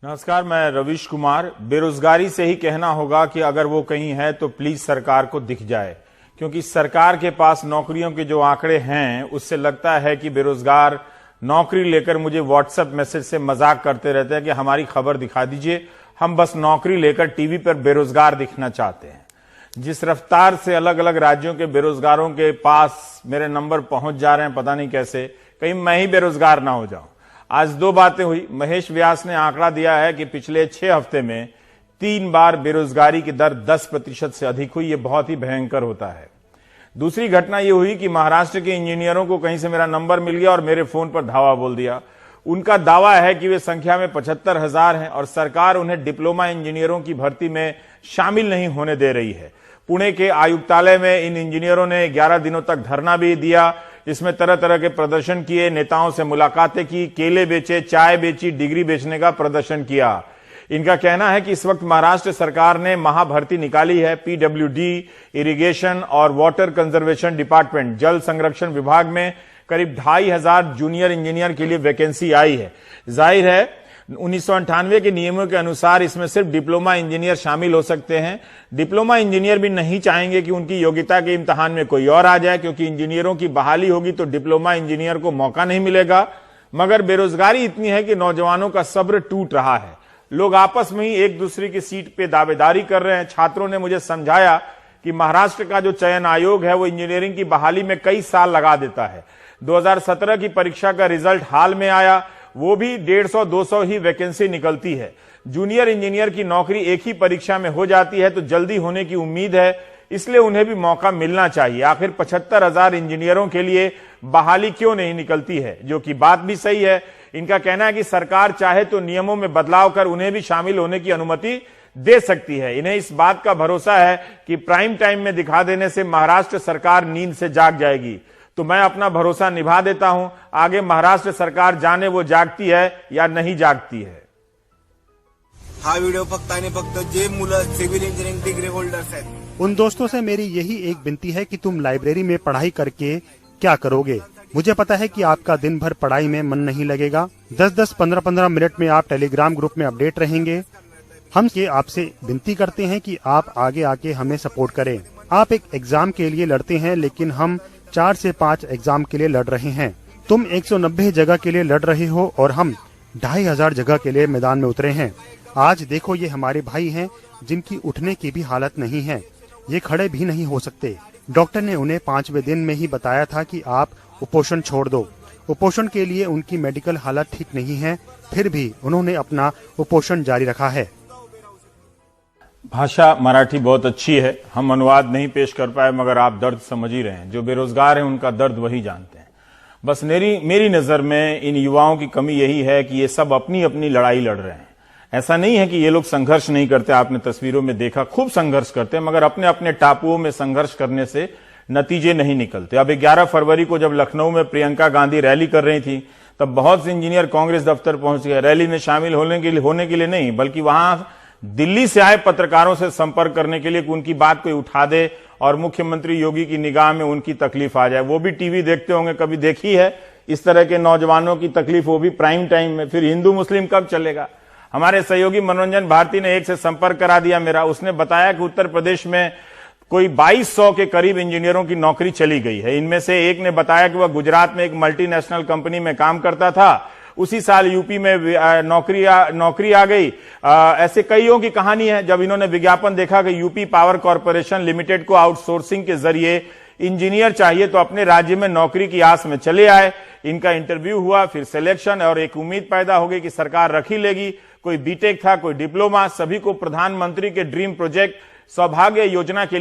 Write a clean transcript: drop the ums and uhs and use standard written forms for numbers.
नमस्कार, मैं रवीश कुमार। बेरोजगारी से ही कहना होगा कि अगर वो कहीं है तो प्लीज सरकार को दिख जाए, क्योंकि सरकार के पास नौकरियों के जो आंकड़े हैं उससे लगता है कि बेरोजगार नौकरी लेकर मुझे व्हाट्सएप मैसेज से मजाक करते रहते हैं कि हमारी खबर दिखा दीजिए, हम बस नौकरी लेकर टीवी पर बेरोजगार दिखना चाहते हैं। जिस रफ्तार से अलग अलग राज्यों के बेरोजगारों के पास मेरे नंबर पहुंच जा रहे हैं, पता नहीं कैसे, कहीं मैं ही बेरोजगार ना हो जाऊं। आज दो बातें हुई। महेश व्यास ने आंकड़ा दिया है कि पिछले 6 हफ्ते में 3 बार बेरोजगारी की दर 10% से अधिक हुई। ये बहुत ही भयंकर होता है। दूसरी घटना ये हुई कि महाराष्ट्र के इंजीनियरों को कहीं से मेरा नंबर मिल गया और मेरे फोन पर धावा बोल दिया। उनका दावा है कि वे संख्या में 75,000 हैं और सरकार उन्हें डिप्लोमा इंजीनियरों की भर्ती में शामिल नहीं होने दे रही है। पुणे के आयुक्तालय में इन इंजीनियरों ने 11 दिनों तक धरना भी दिया। इसमें तरह तरह के प्रदर्शन किए, नेताओं से मुलाकातें की, केले बेचे, चाय बेची, डिग्री बेचने का प्रदर्शन किया। इनका कहना है कि इस वक्त महाराष्ट्र सरकार ने महाभर्ती निकाली है। पीडब्ल्यूडी, इरिगेशन और वाटर कंजर्वेशन डिपार्टमेंट, जल संरक्षण विभाग में करीब 2,500 जूनियर इंजीनियर के लिए वैकेंसी आई है। जाहिर है 1998 के नियमों के अनुसार इसमें सिर्फ डिप्लोमा इंजीनियर शामिल हो सकते हैं। डिप्लोमा इंजीनियर भी नहीं चाहेंगे कि उनकी योग्यता के इम्तिहान में कोई और आ जाए, क्योंकि इंजीनियरों की बहाली होगी तो डिप्लोमा इंजीनियर को मौका नहीं मिलेगा। मगर बेरोजगारी इतनी है कि नौजवानों का सब्र टूट रहा है। लोग आपस में ही एक दूसरे की सीट पे दावेदारी कर रहे हैं। छात्रों ने मुझे समझाया कि महाराष्ट्र का जो चयन आयोग है वो इंजीनियरिंग की बहाली में कई साल लगा देता है। 2017 की परीक्षा का रिजल्ट हाल में आया, वो भी 150-200 ही वैकेंसी निकलती है। जूनियर इंजीनियर की नौकरी एक ही परीक्षा में हो जाती है तो जल्दी होने की उम्मीद है, इसलिए उन्हें भी मौका मिलना चाहिए। आखिर 75,000 इंजीनियरों के लिए बहाली क्यों नहीं निकलती है, जो कि बात भी सही है। इनका कहना है कि सरकार चाहे तो नियमों में बदलाव कर उन्हें भी शामिल होने की अनुमति दे सकती है। इन्हें इस बात का भरोसा है कि प्राइम टाइम में दिखा देने से महाराष्ट्र सरकार नींद से जाग जाएगी। तो मैं अपना भरोसा निभा देता हूं। आगे महाराष्ट्र सरकार जाने वो जागती है या नहीं जागती है। हा व्हिडिओ फक्त आणि फक्त जे मुलं सिव्हिल इंजिनिअरिंग डिग्री होल्डर्स आहेत उन दोस्तों से मेरी यही एक विनती है कि तुम लाइब्रेरी में पढ़ाई करके क्या करोगे। मुझे पता है कि आपका दिन भर पढ़ाई में मन नहीं लगेगा। 10-10, 15-15 मिनट में आप टेलीग्राम ग्रुप में अपडेट रहेंगे। हम ये आपसे विनती करते हैं कि आप आगे आके हमें सपोर्ट करें। आप एक एग्जाम के लिए लड़ते हैं, लेकिन हम 4 से 5 एग्जाम के लिए लड़ रहे हैं। तुम 190 जगह के लिए लड़ रहे हो और हम 2,500 जगह के लिए मैदान में उतरे हैं। आज देखो, ये हमारे भाई हैं जिनकी उठने की भी हालत नहीं है, ये खड़े भी नहीं हो सकते। डॉक्टर ने उन्हें 5वें दिन में ही बताया था कि आप कुपोषण छोड़ दो। कुपोषण के लिए उनकी मेडिकल हालत ठीक नहीं है, फिर भी उन्होंने अपना कुपोषण जारी रखा है। भाषा मराठी बहुत अच्छी है, हम अनुवाद नहीं पेश कर पाए, मगर आप दर्द समझ ही रहे हैं। जो बेरोजगार हैं उनका दर्द वही जानते हैं। बस मेरी नजर में इन युवाओं की कमी यही है कि ये सब अपनी अपनी लड़ाई लड़ रहे हैं। ऐसा नहीं है कि ये लोग संघर्ष नहीं करते, आपने तस्वीरों में देखा, खूब संघर्ष करते हैं, मगर अपने अपने टापुओं में संघर्ष करने से नतीजे नहीं निकलते। अब 11 फरवरी को जब लखनऊ में प्रियंका गांधी रैली कर रही थी, तब बहुत से इंजीनियर कांग्रेस दफ्तर पहुंच गए। रैली में शामिल होने के लिए नहीं, बल्कि वहां दिल्ली से आए पत्रकारों से संपर्क करने के लिए कि उनकी बात कोई उठा दे और मुख्यमंत्री योगी की निगाह में उनकी तकलीफ आ जाए। वो भी टीवी देखते होंगे, कभी देखी है इस तरह के नौजवानों की तकलीफ, वो भी प्राइम टाइम में। फिर हिंदू मुस्लिम कब चलेगा। हमारे सहयोगी मनोरंजन भारती ने एक से संपर्क करा दिया मेरा। उसने बताया कि उत्तर प्रदेश में कोई 2200 के करीब इंजीनियरों की नौकरी चली गई है। इनमें से एक ने बताया कि वह गुजरात में एक मल्टीनेशनल कंपनी में काम करता था, उसी साल यूपी में नौकरी आ गई। ऐसे कईयों की कहानी है। जब इन्होंने विज्ञापन देखा कि यूपी पावर कॉरपोरेशन लिमिटेड को आउटसोर्सिंग के जरिए इंजीनियर चाहिए, तो अपने राज्य में नौकरी की आस में चले आए। इनका इंटरव्यू हुआ, फिर सिलेक्शन, और एक उम्मीद पैदा हो गई कि सरकार रख ही लेगी। कोई बीटेक था, कोई डिप्लोमा, सभी को प्रधानमंत्री के ड्रीम प्रोजेक्ट सौभाग्य योजना के